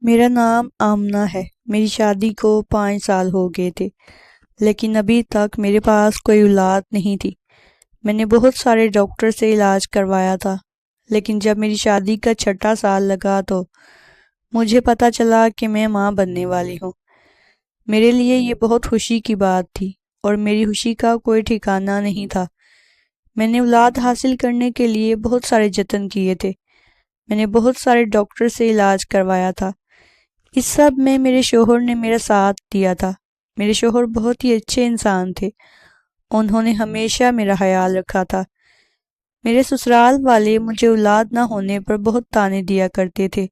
میرا نام آمنہ ہے۔ میری شادی کو 5 سال ہو گئے تھے، لیکن ابھی تک میرے پاس کوئی اولاد نہیں تھی۔ میں نے بہت سارے ڈاکٹر سے علاج کروایا تھا، لیکن جب میری شادی کا 6 سال لگا تو مجھے پتہ چلا کہ میں ماں بننے والی ہوں۔ میرے لیے یہ بہت خوشی کی بات تھی، اور میری خوشی کا کوئی ٹھکانہ نہیں تھا۔ میں نے اولاد حاصل کرنے کے لیے بہت سارے جتن کیے تھے۔ میں نے بہت سارے ڈاکٹر سے علاج کروایا تھا۔ اس سب میں میرے شوہر نے میرا ساتھ دیا تھا۔ میرے شوہر بہت ہی اچھے انسان تھے۔ انہوں نے ہمیشہ میرا خیال رکھا تھا۔ میرے سسرال والے مجھے اولاد نہ ہونے پر بہت طعنے دیا کرتے تھے۔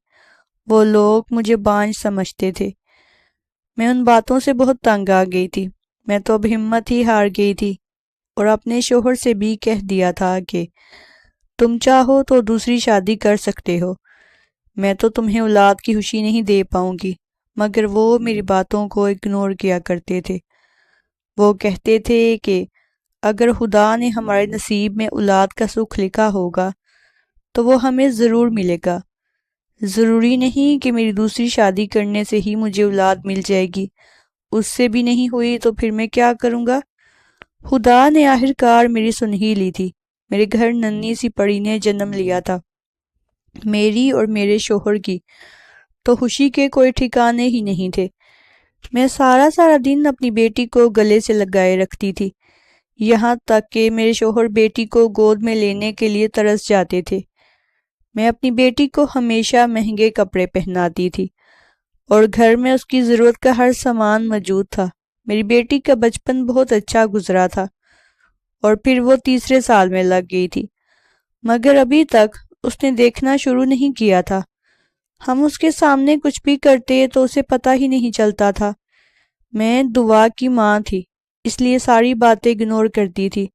وہ لوگ مجھے بانجھ سمجھتے تھے۔ میں ان باتوں سے بہت تنگ آ گئی تھی۔ میں تو اب ہمت ہی ہار گئی تھی، اور اپنے شوہر سے بھی کہہ دیا تھا کہ تم چاہو تو دوسری شادی کر سکتے ہو، میں تو تمہیں اولاد کی خوشی نہیں دے پاؤں گی۔ مگر وہ میری باتوں کو اگنور کیا کرتے تھے۔ وہ کہتے تھے کہ اگر خدا نے ہمارے نصیب میں اولاد کا سکھ لکھا ہوگا تو وہ ہمیں ضرور ملے گا۔ ضروری نہیں کہ میری دوسری شادی کرنے سے ہی مجھے اولاد مل جائے گی۔ اس سے بھی نہیں ہوئی تو پھر میں کیا کروں گا؟ خدا نے آخرکار میری سن ہی لی تھی۔ میرے گھر ننھی سی پری نے جنم لیا تھا۔ میری اور میرے شوہر کی تو خوشی کے کوئی ٹھکانے ہی نہیں تھے۔ میں سارا دن اپنی بیٹی کو گلے سے لگائے رکھتی تھی، یہاں تک کہ میرے شوہر بیٹی کو گود میں لینے کے لیے ترس جاتے تھے۔ میں اپنی بیٹی کو ہمیشہ مہنگے کپڑے پہناتی تھی، اور گھر میں اس کی ضرورت کا ہر سامان موجود تھا۔ میری بیٹی کا بچپن بہت اچھا گزرا تھا، اور پھر وہ تیسرے سال میں لگ گئی تھی، مگر ابھی تک اس نے دیکھنا شروع نہیں کیا تھا۔ ہم اس کے سامنے کچھ بھی کرتے تو اسے پتہ ہی نہیں چلتا تھا۔ میں دعا کی ماں تھی، اس لیے ساری باتیں اگنور کرتی تھی،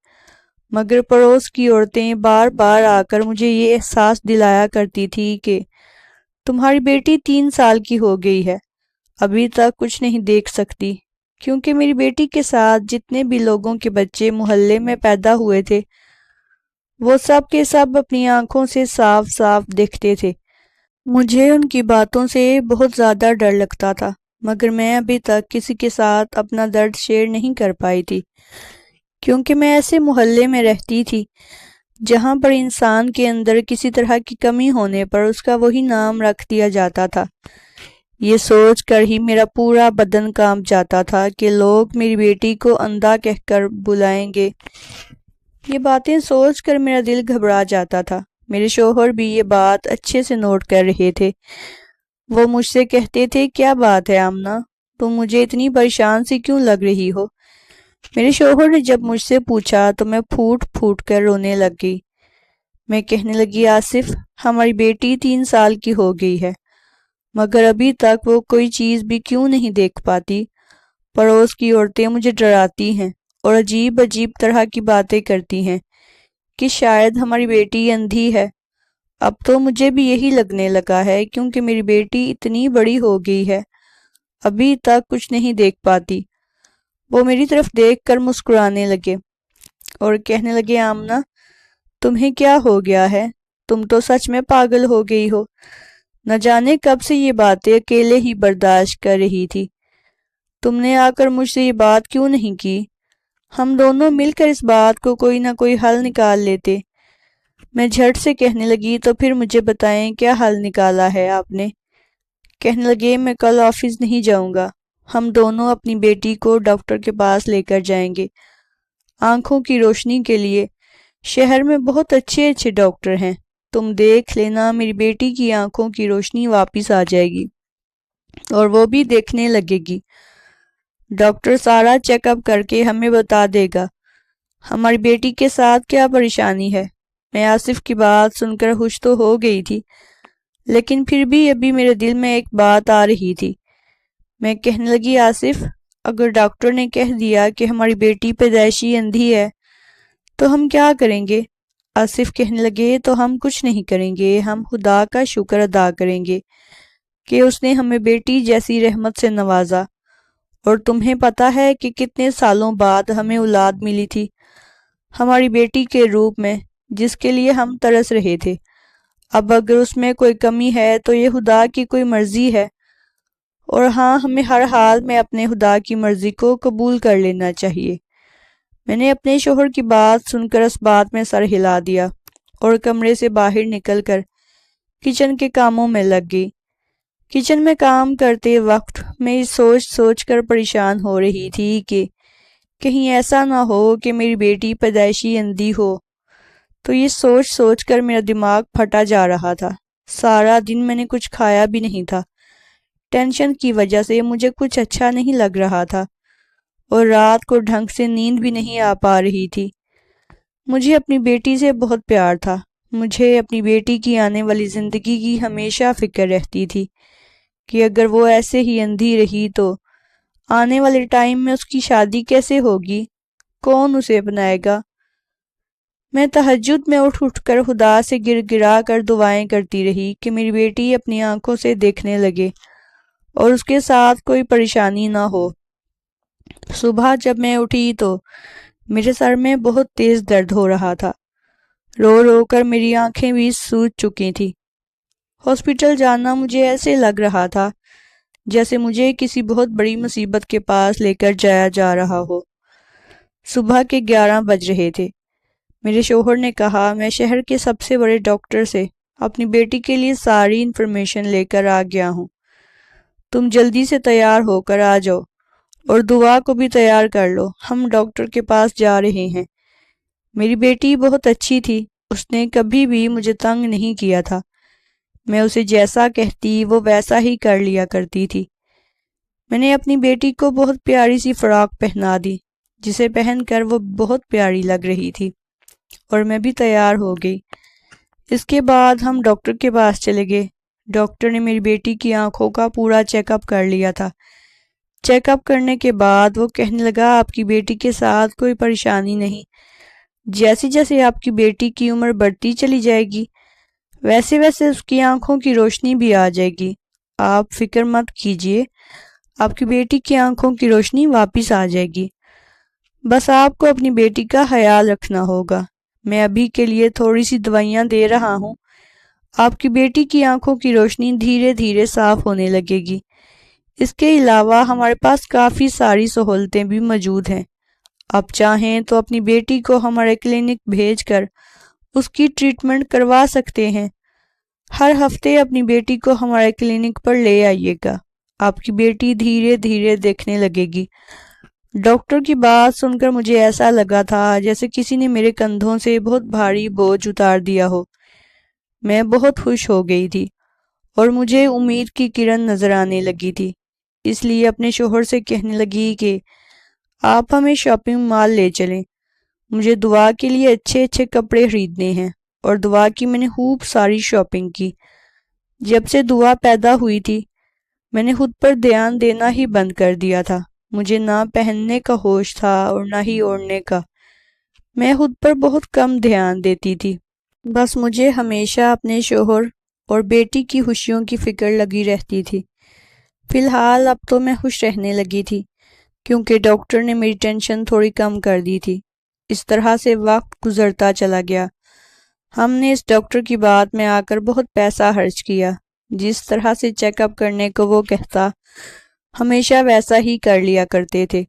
مگر پڑوس کی عورتیں بار بار آ کر مجھے یہ احساس دلایا کرتی تھی کہ تمہاری بیٹی 3 سال کی ہو گئی ہے، ابھی تک کچھ نہیں دیکھ سکتی، کیونکہ میری بیٹی کے ساتھ جتنے بھی لوگوں کے بچے محلے میں پیدا ہوئے تھے وہ سب کے سب اپنی آنکھوں سے صاف صاف دیکھتے تھے۔ مجھے ان کی باتوں سے بہت زیادہ ڈر لگتا تھا، مگر میں ابھی تک کسی کے ساتھ اپنا درد شیئر نہیں کر پائی تھی، کیونکہ میں ایسے محلے میں رہتی تھی جہاں پر انسان کے اندر کسی طرح کی کمی ہونے پر اس کا وہی نام رکھ دیا جاتا تھا۔ یہ سوچ کر ہی میرا پورا بدن کانپ جاتا تھا کہ لوگ میری بیٹی کو اندھا کہہ کر بلائیں گے۔ یہ باتیں سوچ کر میرا دل گھبرا جاتا تھا۔ میرے شوہر بھی یہ بات اچھے سے نوٹ کر رہے تھے۔ وہ مجھ سے کہتے تھے، کیا بات ہے آمنہ، تم مجھے اتنی پریشان سی کیوں لگ رہی ہو؟ میرے شوہر نے جب مجھ سے پوچھا تو میں پھوٹ پھوٹ کر رونے لگ گئی۔ میں کہنے لگی، آصف، ہماری بیٹی 3 سال کی ہو گئی ہے، مگر ابھی تک وہ کوئی چیز بھی کیوں نہیں دیکھ پاتی؟ پڑوس کی عورتیں مجھے ڈراتی ہیں اور عجیب عجیب طرح کی باتیں کرتی ہیں کہ شاید ہماری بیٹی اندھی ہے۔ اب تو مجھے بھی یہی لگنے لگا ہے، کیونکہ میری بیٹی اتنی بڑی ہو گئی ہے، ابھی تک کچھ نہیں دیکھ پاتی۔ وہ میری طرف دیکھ کر مسکرانے لگے اور کہنے لگے، آمنہ، تمہیں کیا ہو گیا ہے؟ تم تو سچ میں پاگل ہو گئی ہو۔ نہ جانے کب سے یہ باتیں اکیلے ہی برداشت کر رہی تھی۔ تم نے آ کر مجھ سے یہ بات کیوں نہیں کی؟ ہم دونوں مل کر اس بات کو کوئی نہ کوئی حل نکال لیتے۔ میں جھٹ سے کہنے لگی، تو پھر مجھے بتائیں کیا حل نکالا ہے آپ نے؟ کہنے لگے، میں کل آفس نہیں جاؤں گا، ہم دونوں اپنی بیٹی کو ڈاکٹر کے پاس لے کر جائیں گے، آنکھوں کی روشنی کے لیے۔ شہر میں بہت اچھے اچھے ڈاکٹر ہیں، تم دیکھ لینا، میری بیٹی کی آنکھوں کی روشنی واپس آ جائے گی، اور وہ بھی دیکھنے لگے گی۔ ڈاکٹر سارا چیک اپ کر کے ہمیں بتا دے گا ہماری بیٹی کے ساتھ کیا پریشانی ہے۔ میں آصف کی بات سن کر خوش تو ہو گئی تھی، لیکن پھر بھی ابھی میرے دل میں ایک بات آ رہی تھی۔ میں کہنے لگی، آصف، اگر ڈاکٹر نے کہہ دیا کہ ہماری بیٹی پیدائشی اندھی ہے تو ہم کیا کریں گے؟ آصف کہنے لگے، تو ہم کچھ نہیں کریں گے، ہم خدا کا شکر ادا کریں گے کہ اس نے ہمیں بیٹی جیسی رحمت سے نوازا۔ اور تمہیں پتہ ہے کہ کتنے سالوں بعد ہمیں اولاد ملی تھی، ہماری بیٹی کے روپ میں، جس کے لیے ہم ترس رہے تھے۔ اب اگر اس میں کوئی کمی ہے تو یہ خدا کی کوئی مرضی ہے۔ اور ہاں، ہمیں ہر حال میں اپنے خدا کی مرضی کو قبول کر لینا چاہیے۔ میں نے اپنے شوہر کی بات سن کر اس بات میں سر ہلا دیا اور کمرے سے باہر نکل کر کچن کے کاموں میں لگ گئی۔ کچن میں کام کرتے وقت میں سوچ سوچ کر پریشان ہو رہی تھی کہ کہیں ایسا نہ ہو کہ میری بیٹی پیدائشی اندھی ہو۔ تو یہ سوچ سوچ کر میرا دماغ پھٹا جا رہا تھا۔ سارا دن میں نے کچھ کھایا بھی نہیں تھا۔ ٹینشن کی وجہ سے مجھے کچھ اچھا نہیں لگ رہا تھا اور رات کو ڈھنگ سے نیند بھی نہیں آ پا رہی تھی۔ مجھے اپنی بیٹی سے بہت پیار تھا۔ مجھے اپنی بیٹی کی آنے والی زندگی کی ہمیشہ فکر رہتی تھی کہ اگر وہ ایسے ہی اندھی رہی تو آنے والے ٹائم میں اس کی شادی کیسے ہوگی، کون اسے اپنائے گا۔ میں تہجد میں اٹھ اٹھ کر خدا سے گر گرا کر دعائیں کرتی رہی کہ میری بیٹی اپنی آنکھوں سے دیکھنے لگے اور اس کے ساتھ کوئی پریشانی نہ ہو۔ صبح جب میں اٹھی تو میرے سر میں بہت تیز درد ہو رہا تھا۔ رو رو کر میری آنکھیں بھی سوج چکی تھی۔ ہاسپٹل جانا مجھے ایسے لگ رہا تھا جیسے مجھے کسی بہت بڑی مصیبت کے پاس لے کر جایا جا رہا ہو۔ صبح کے 11 بج رہے تھے۔ میرے شوہر نے کہا میں شہر کے سب سے بڑے ڈاکٹر سے اپنی بیٹی کے لیے ساری انفارمیشن لے کر آ گیا ہوں۔ تم جلدی سے تیار ہو کر آ جاؤ اور دعا کو بھی تیار کر لو، ہم ڈاکٹر کے پاس جا رہے ہیں۔ میری بیٹی بہت اچھی تھی، اس نے کبھی بھی مجھے تنگ نہیں کیا تھا۔ میں اسے جیسا کہتی وہ ویسا ہی کر لیا کرتی تھی۔ میں نے اپنی بیٹی کو بہت پیاری سی فراک پہنا دی جسے پہن کر وہ بہت پیاری لگ رہی تھی، اور میں بھی تیار ہو گئی۔ اس کے بعد ہم ڈاکٹر کے پاس چلے گئے۔ ڈاکٹر نے میری بیٹی کی آنکھوں کا پورا چیک اپ کر لیا تھا۔ چیک اپ کرنے کے بعد وہ کہنے لگا آپ کی بیٹی کے ساتھ کوئی پریشانی نہیں۔ جیسے جیسے آپ کی بیٹی کی عمر بڑھتی چلی جائے گی ویسے ویسے اس کی آنکھوں کی روشنی بھی آ جائے گی۔ آپ فکر مت کیجیے، آپ کی بیٹی کی آنکھوں کی روشنی واپس آ جائے گی۔ بس آپ کو اپنی بیٹی کا خیال رکھنا ہوگا۔ میں ابھی کے لیے تھوڑی سی دوائیاں دے رہا ہوں۔ آپ کی بیٹی کی آنکھوں کی روشنی دھیرے دھیرے صاف ہونے لگے گی۔ اس کے علاوہ ہمارے پاس کافی ساری سہولتیں بھی موجود ہیں۔ آپ چاہیں تو اپنی بیٹی کو ہمارے کلینک بھیج کر اس کی ٹریٹمنٹ کروا سکتے ہیں۔ ہر ہفتے اپنی بیٹی کو ہمارے کلینک پر لے آئیے گا، آپ کی بیٹی دھیرے دھیرے دیکھنے لگے گی۔ ڈاکٹر کی بات سن کر مجھے ایسا لگا تھا جیسے کسی نے میرے کندھوں سے بہت بھاری بوجھ اتار دیا ہو۔ میں بہت خوش ہو گئی تھی اور مجھے امید کی کرن نظر آنے لگی تھی، اس لیے اپنے شوہر سے کہنے لگی کہ آپ ہمیں شاپنگ مال لے چلیں۔ مجھے دعا کے لیے اچھے اچھے کپڑے خریدنے ہیں، اور دعا کی میں نے خوب ساری شاپنگ کی۔ جب سے دعا پیدا ہوئی تھی میں نے خود پر دھیان دینا ہی بند کر دیا تھا۔ مجھے نہ پہننے کا ہوش تھا اور نہ ہی اوڑھنے کا۔ میں خود پر بہت کم دھیان دیتی تھی۔ بس مجھے ہمیشہ اپنے شوہر اور بیٹی کی خوشیوں کی فکر لگی رہتی تھی۔ فی الحال اب تو میں خوش رہنے لگی تھی کیونکہ ڈاکٹر نے میری ٹینشن تھوڑی کم کر دی تھی۔ اس طرح سے وقت گزرتا چلا گیا۔ ہم نے اس ڈاکٹر کی بات میں آ کر بہت پیسہ خرچ کیا۔ جس طرح سے چیک اپ کرنے کو وہ کہتا ہمیشہ ویسا ہی کر لیا کرتے تھے،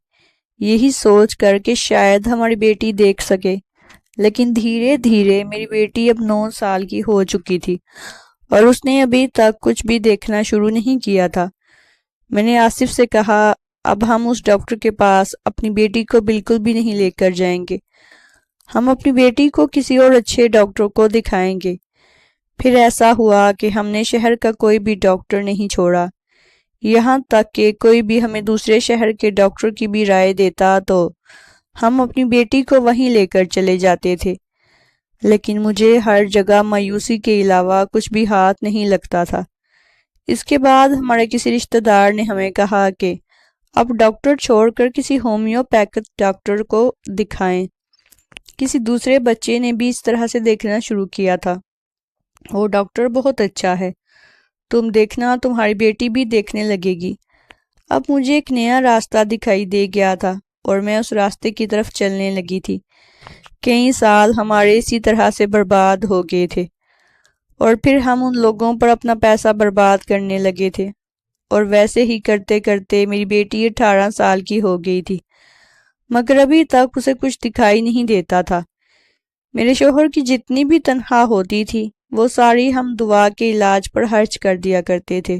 یہی سوچ کر کہ شاید ہماری بیٹی دیکھ سکے۔ لیکن دھیرے دھیرے میری بیٹی اب 9 سال کی ہو چکی تھی اور اس نے ابھی تک کچھ بھی دیکھنا شروع نہیں کیا تھا۔ میں نے آصف سے کہا اب ہم اس ڈاکٹر کے پاس اپنی بیٹی کو بالکل بھی نہیں لے کر جائیں گے، ہم اپنی بیٹی کو کسی اور اچھے ڈاکٹر کو دکھائیں گے۔ پھر ایسا ہوا کہ ہم نے شہر کا کوئی بھی ڈاکٹر نہیں چھوڑا، یہاں تک کہ کوئی بھی ہمیں دوسرے شہر کے ڈاکٹر کی بھی رائے دیتا تو ہم اپنی بیٹی کو وہیں لے کر چلے جاتے تھے۔ لیکن مجھے ہر جگہ مایوسی کے علاوہ کچھ بھی ہاتھ نہیں لگتا تھا۔ اس کے بعد ہمارے کسی رشتہ دار نے ہمیں کہا کہ اب ڈاکٹر چھوڑ کر کسی ہومیوپیتھک ڈاکٹر کو دکھائیں۔ کسی دوسرے بچے نے بھی اس طرح سے دیکھنا شروع کیا تھا۔ وہ ڈاکٹر بہت اچھا ہے، تم دیکھنا تمہاری بیٹی بھی دیکھنے لگے گی۔ اب مجھے ایک نیا راستہ دکھائی دے گیا تھا اور میں اس راستے کی طرف چلنے لگی تھی۔ کئی سال ہمارے اسی طرح سے برباد ہو گئے تھے اور پھر ہم ان لوگوں پر اپنا پیسہ برباد کرنے لگے تھے۔ اور ویسے ہی کرتے کرتے میری بیٹی 18 سال کی ہو گئی تھی، مگر ابھی تک اسے کچھ دکھائی نہیں دیتا تھا۔ میرے شوہر کی جتنی بھی تنخواہ ہوتی تھی وہ ساری ہم دعا کے علاج پر خرچ کر دیا کرتے تھے،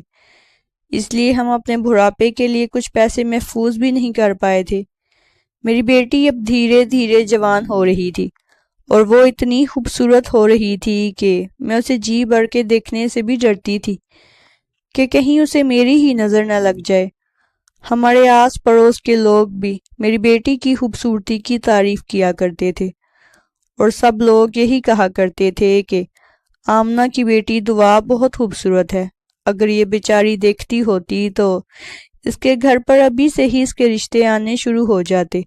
اس لیے ہم اپنے بڑھاپے کے لیے کچھ پیسے محفوظ بھی نہیں کر پائے تھے۔ میری بیٹی اب دھیرے دھیرے جوان ہو رہی تھی اور وہ اتنی خوبصورت ہو رہی تھی کہ میں اسے جی بھر کے دیکھنے سے بھی ڈرتی تھی کہ کہیں اسے میری ہی نظر نہ لگ جائے۔ ہمارے آس پڑوس کے لوگ بھی میری بیٹی کی خوبصورتی کی تعریف کیا کرتے تھے اور سب لوگ یہی کہا کرتے تھے کہ آمنہ کی بیٹی دعا بہت خوبصورت ہے، اگر یہ بیچاری دیکھتی ہوتی تو اس کے گھر پر ابھی سے ہی اس کے رشتے آنے شروع ہو جاتے۔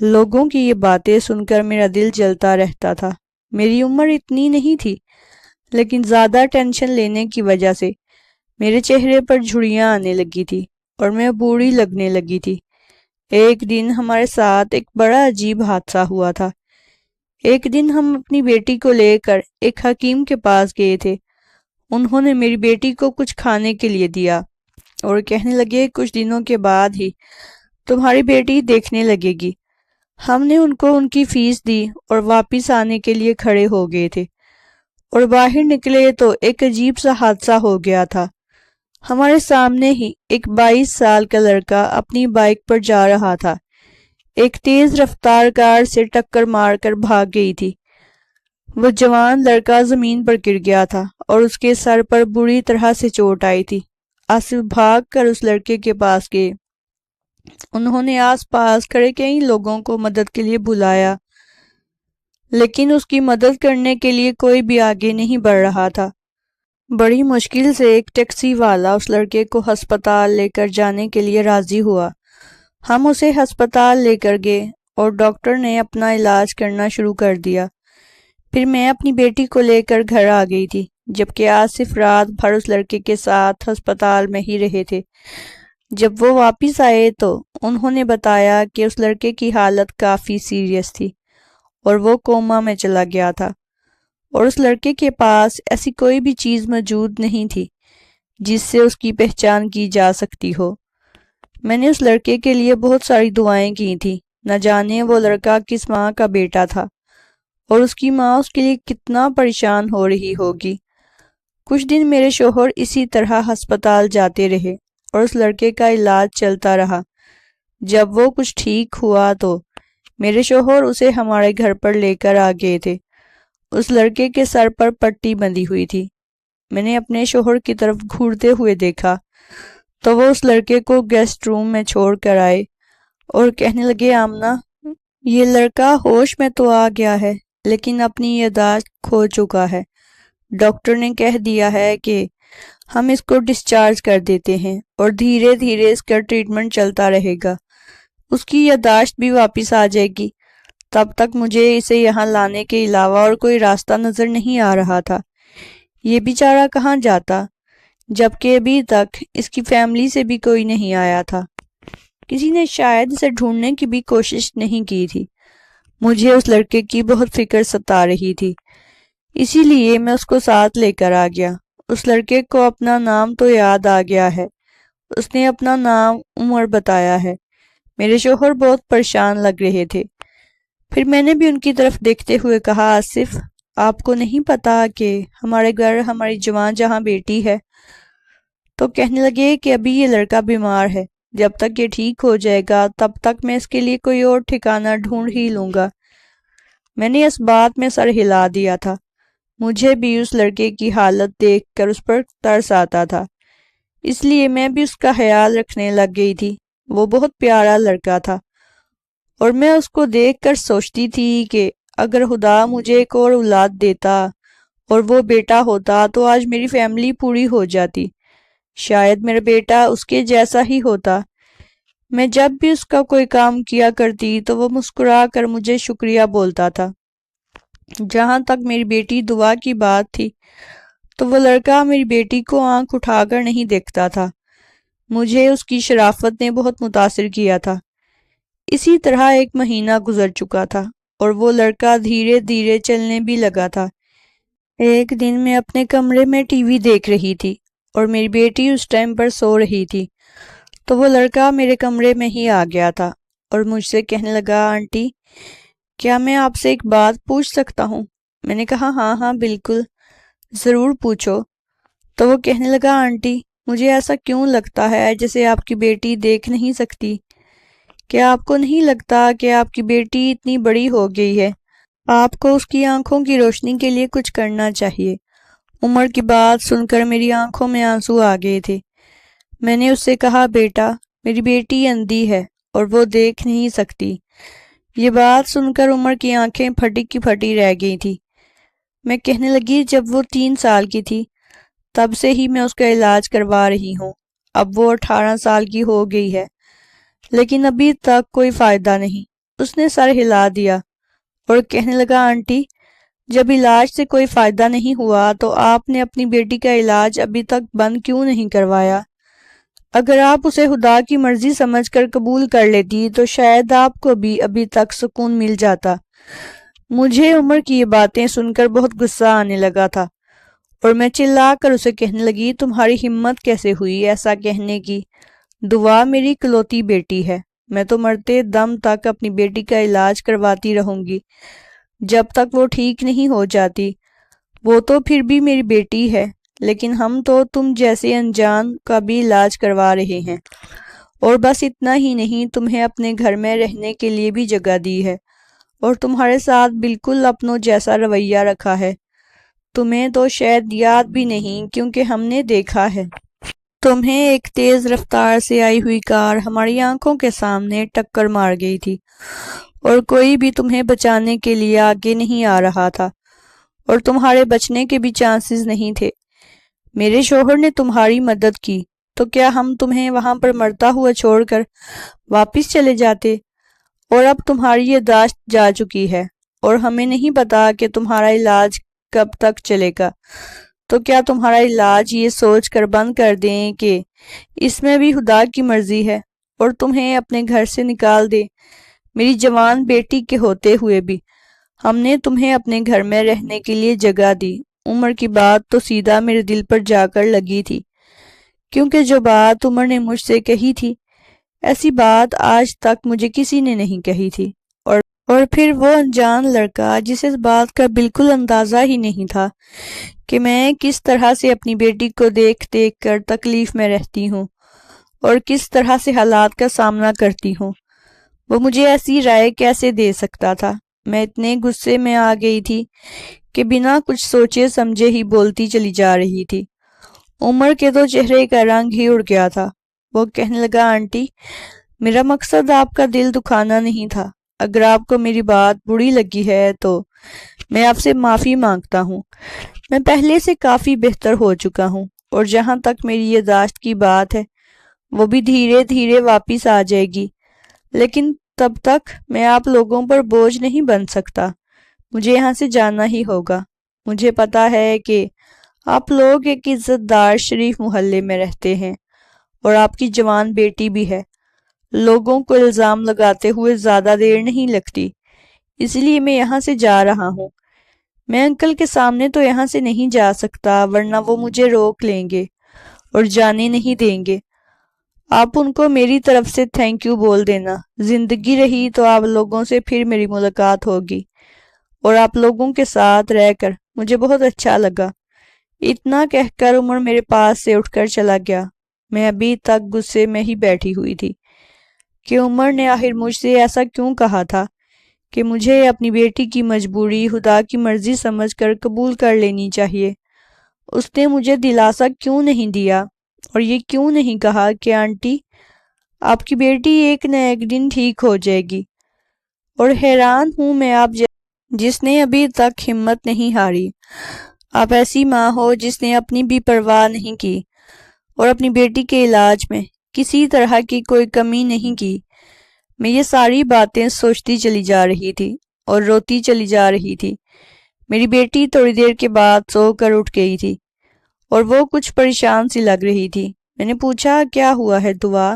لوگوں کی یہ باتیں سن کر میرا دل جلتا رہتا تھا۔ میری عمر اتنی نہیں تھی، لیکن زیادہ ٹینشن لینے کی وجہ سے میرے چہرے پر جھڑیاں آنے لگی تھی اور میں بوڑھی لگنے لگی تھی۔ ایک دن ہمارے ساتھ ایک بڑا عجیب حادثہ ہوا تھا۔ ایک دن ہم اپنی بیٹی کو لے کر ایک حکیم کے پاس گئے تھے۔ انہوں نے میری بیٹی کو کچھ کھانے کے لیے دیا اور کہنے لگے کچھ دنوں کے بعد ہی تمہاری بیٹی دیکھنے لگے گی۔ ہم نے ان کو ان کی فیس دی اور واپس آنے کے لیے کھڑے ہو گئے تھے اور باہر نکلے تو ایک عجیب سا حادثہ ہو گیا تھا۔ ہمارے سامنے ہی ایک 22 سال کا لڑکا اپنی بائک پر جا رہا تھا، ایک تیز رفتار کار سے ٹکر مار کر بھاگ گئی تھی۔ وہ جوان لڑکا زمین پر گر گیا تھا اور اس کے سر پر بری طرح سے چوٹ آئی تھی۔ آصف بھاگ کر اس لڑکے کے پاس گئے۔ انہوں نے آس پاس کھڑے کئی لوگوں کو مدد کے لیے بلایا، لیکن اس کی مدد کرنے کے لیے کوئی بھی آگے نہیں بڑھ رہا تھا۔ بڑی مشکل سے ایک ٹیکسی والا اس لڑکے کو ہسپتال لے کر جانے کے لیے راضی ہوا۔ ہم اسے ہسپتال لے کر گئے اور ڈاکٹر نے اپنا علاج کرنا شروع کر دیا۔ پھر میں اپنی بیٹی کو لے کر گھر آ گئی تھی، جبکہ آصف رات بھر اس لڑکے کے ساتھ ہسپتال میں ہی رہے تھے۔ جب وہ واپس آئے تو انہوں نے بتایا کہ اس لڑکے کی حالت کافی سیریس تھی اور وہ کوما میں چلا گیا تھا، اور اس لڑکے کے پاس ایسی کوئی بھی چیز موجود نہیں تھی جس سے اس کی پہچان کی جا سکتی ہو۔ میں نے اس لڑکے کے لیے بہت ساری دعائیں کی تھیں، نہ جانے وہ لڑکا کس ماں کا بیٹا تھا اور اس کی ماں اس کے لیے کتنا پریشان ہو رہی ہوگی۔ کچھ دن میرے شوہر اسی طرح ہسپتال جاتے رہے اور اس لڑکے کا علاج چلتا رہا۔ جب وہ کچھ ٹھیک ہوا تو میرے شوہر اسے ہمارے گھر پر لے کر آ گئے تھے۔ اس لڑکے کے سر پر پٹی بندھی ہوئی تھی۔ میں نے اپنے شوہر کی طرف گھورتے ہوئے دیکھا تو وہ اس لڑکے کو گیسٹ روم میں چھوڑ کر آئے اور کہنے لگے آمنہ، یہ لڑکا ہوش میں تو آ گیا ہے لیکن اپنی یادداشت کھو چکا ہے۔ ڈاکٹر نے کہہ دیا ہے کہ ہم اس کو ڈسچارج کر دیتے ہیں اور دھیرے دھیرے اس کا ٹریٹمنٹ چلتا رہے گا، اس کی یادداشت بھی واپس آ جائے گی۔ تب تک مجھے اسے یہاں لانے کے علاوہ اور کوئی راستہ نظر نہیں آ رہا تھا۔ یہ بیچارہ کہاں جاتا، جبکہ ابھی تک اس کی فیملی سے بھی کوئی نہیں آیا تھا۔ کسی نے شاید اسے ڈھونڈنے کی بھی کوشش نہیں کی تھی۔ مجھے اس لڑکے کی بہت فکر ستا رہی تھی، اسی لیے میں اس کو ساتھ لے کر آ گیا۔ اس لڑکے کو اپنا نام تو یاد آ گیا ہے، اس نے اپنا نام عمر بتایا ہے۔ میرے شوہر بہت پریشان لگ رہے تھے۔ پھر میں نے بھی ان کی طرف دیکھتے ہوئے کہا، آصف، آپ کو نہیں پتا کہ ہمارے گھر ہماری جوان جہاں بیٹی ہے؟ تو کہنے لگے کہ ابھی یہ لڑکا بیمار ہے، جب تک یہ ٹھیک ہو جائے گا تب تک میں اس کے لیے کوئی اور ٹھکانہ ڈھونڈ ہی لوں گا۔ میں نے اس بات میں سر ہلا دیا تھا۔ مجھے بھی اس لڑکے کی حالت دیکھ کر اس پر ترس آتا تھا، اس لیے میں بھی اس کا خیال رکھنے لگ گئی تھی۔ وہ بہت پیارا لڑکا تھا اور میں اس کو دیکھ کر سوچتی تھی کہ اگر خدا مجھے ایک اور اولاد دیتا اور وہ بیٹا ہوتا تو آج میری فیملی پوری ہو جاتی۔ شاید میرا بیٹا اس کے جیسا ہی ہوتا۔ میں جب بھی اس کا کوئی کام کیا کرتی تو وہ مسکرا کر مجھے شکریہ بولتا تھا۔ جہاں تک میری بیٹی دعا کی بات تھی تو وہ لڑکا میری بیٹی کو آنکھ اٹھا کر نہیں دیکھتا تھا۔ مجھے اس کی شرافت نے بہت متاثر کیا تھا۔ اسی طرح ایک مہینہ گزر چکا تھا اور وہ لڑکا دھیرے دھیرے چلنے بھی لگا تھا۔ ایک دن میں اپنے کمرے میں ٹی وی دیکھ رہی تھی اور میری بیٹی اس ٹائم پر سو رہی تھی، تو وہ لڑکا میرے کمرے میں ہی آ گیا تھا اور مجھ سے کہنے لگا، آنٹی کیا میں آپ سے ایک بات پوچھ سکتا ہوں؟ میں نے کہا ہاں ہاں بالکل، ضرور پوچھو۔ تو وہ کہنے لگا، آنٹی مجھے ایسا کیوں لگتا ہے جیسے آپ کی بیٹی دیکھ نہیں سکتی؟ کیا آپ کو نہیں لگتا کہ آپ کی بیٹی اتنی بڑی ہو گئی ہے، آپ کو اس کی آنکھوں کی روشنی کے لیے کچھ کرنا چاہیے؟ عمر کی بات سن کر میری آنکھوں میں آنسو آ گئے تھے۔ میں نے اس سے کہا، بیٹا میری بیٹی اندھی ہے اور وہ دیکھ نہیں سکتی۔ یہ بات سن کر عمر کی آنکھیں پھٹی کی پھٹی رہ گئی تھی۔ میں کہنے لگی، جب وہ 3 سال کی تھی تب سے ہی میں اس کا علاج کروا رہی ہوں، اب وہ 18 سال کی ہو گئی ہے لیکن ابھی تک کوئی فائدہ نہیں۔ اس نے سر ہلا دیا اور کہنے لگا، آنٹی جب علاج سے کوئی فائدہ نہیں ہوا تو آپ نے اپنی بیٹی کا علاج ابھی تک بند کیوں نہیں کروایا؟ اگر آپ اسے خدا کی مرضی سمجھ کر قبول کر لیتی تو شاید آپ کو بھی ابھی تک سکون مل جاتا۔ مجھے عمر کی یہ باتیں سن کر بہت غصہ آنے لگا تھا اور میں چلا کر اسے کہنے لگی، تمہاری ہمت کیسے ہوئی ایسا کہنے کی؟ دعا میری اکلوتی بیٹی ہے، میں تو مرتے دم تک اپنی بیٹی کا علاج کرواتی رہوں گی جب تک وہ ٹھیک نہیں ہو جاتی۔ وہ تو پھر بھی میری بیٹی ہے، لیکن ہم تو تم جیسے انجان کا بھی علاج کروا رہے ہیں، اور بس اتنا ہی نہیں، تمہیں اپنے گھر میں رہنے کے لیے بھی جگہ دی ہے اور تمہارے ساتھ بالکل اپنوں جیسا رویہ رکھا ہے۔ تمہیں تو شاید یاد بھی نہیں، کیونکہ ہم نے دیکھا ہے تمہیں ایک تیز رفتار سے آئی ہوئی کار ہماری آنکھوں کے سامنے ٹکر مار گئی تھی اور کوئی بھی تمہیں بچانے کے لیے آگے نہیں آ رہا تھا اور تمہارے بچنے کے بھی چانسز نہیں تھے۔ میرے شوہر نے تمہاری مدد کی، تو کیا ہم تمہیں وہاں پر مرتا ہوا چھوڑ کر واپس چلے جاتے؟ اور اب تمہاری یادداشت جا چکی ہے اور ہمیں نہیں پتا کہ تمہارا علاج کب تک چلے گا، تو کیا تمہارا علاج یہ سوچ کر بند کر دیں کہ اس میں بھی خدا کی مرضی ہے اور تمہیں اپنے گھر سے نکال دے؟ میری جوان بیٹی کے ہوتے ہوئے بھی ہم نے تمہیں اپنے گھر میں رہنے کے لیے جگہ دی۔ عمر کی بات تو سیدھا میرے دل پر جا کر لگی تھی، کیونکہ جو بات عمر نے مجھ سے کہی تھی، ایسی بات آج تک مجھے کسی نے نہیں کہی تھی۔ اور پھر وہ انجان لڑکا جسے اس بات کا بالکل اندازہ ہی نہیں تھا کہ میں کس طرح سے اپنی بیٹی کو دیکھ دیکھ کر تکلیف میں رہتی ہوں اور کس طرح سے حالات کا سامنا کرتی ہوں، وہ مجھے ایسی رائے کیسے دے سکتا تھا؟ میں اتنے غصے میں آ گئی تھی کہ بنا کچھ سوچے سمجھے ہی بولتی چلی جا رہی تھی۔ عمر کے تو چہرے کا رنگ ہی اڑ گیا تھا۔ وہ کہنے لگا، آنٹی میرا مقصد آپ کا دل دکھانا نہیں تھا، اگر آپ کو میری بات بری لگی ہے تو میں آپ سے معافی مانگتا ہوں۔ میں پہلے سے کافی بہتر ہو چکا ہوں اور جہاں تک میری یادداشت کی بات ہے وہ بھی دھیرے دھیرے واپس آ جائے گی، لیکن تب تک میں آپ لوگوں پر بوجھ نہیں بن سکتا، مجھے یہاں سے جانا ہی ہوگا۔ مجھے پتا ہے کہ آپ لوگ ایک عزت دار شریف محلے میں رہتے ہیں اور آپ کی جوان بیٹی بھی ہے، لوگوں کو الزام لگاتے ہوئے زیادہ دیر نہیں لگتی، اس لیے میں یہاں سے جا رہا ہوں۔ میں انکل کے سامنے تو یہاں سے نہیں جا سکتا، ورنہ وہ مجھے روک لیں گے اور جانے نہیں دیں گے۔ آپ ان کو میری طرف سے تھینک یو بول دینا، زندگی رہی تو آپ لوگوں سے پھر میری ملاقات ہوگی اور آپ لوگوں کے ساتھ رہ کر مجھے بہت اچھا لگا۔ اتنا کہہ کر عمر میرے پاس سے اٹھ کر چلا گیا۔ میں ابھی تک غصے میں ہی بیٹھی ہوئی تھی کہ عمر نے آخر مجھ سے ایسا کیوں کہا تھا کہ مجھے اپنی بیٹی کی مجبوری خدا کی مرضی سمجھ کر قبول کر لینی چاہیے۔ اس نے مجھے دلاسا کیوں نہیں دیا اور یہ کیوں نہیں کہا کہ آنٹی آپ کی بیٹی ایک نہ ایک دن ٹھیک ہو جائے گی؟ اور حیران ہوں میں آپ جس نے ابھی تک ہمت نہیں ہاری۔ آپ ایسی ماں ہو جس نے اپنی بھی پرواہ نہیں کی اور اپنی بیٹی کے علاج میں کسی طرح کی کوئی کمی نہیں کی۔ میں یہ ساری باتیں سوچتی چلی جا رہی تھی اور روتی چلی جا رہی تھی۔ میری بیٹی تھوڑی دیر کے بعد سو کر اٹھ گئی تھی اور وہ کچھ پریشان سی لگ رہی تھی۔ میں نے پوچھا، کیا ہوا ہے دعا؟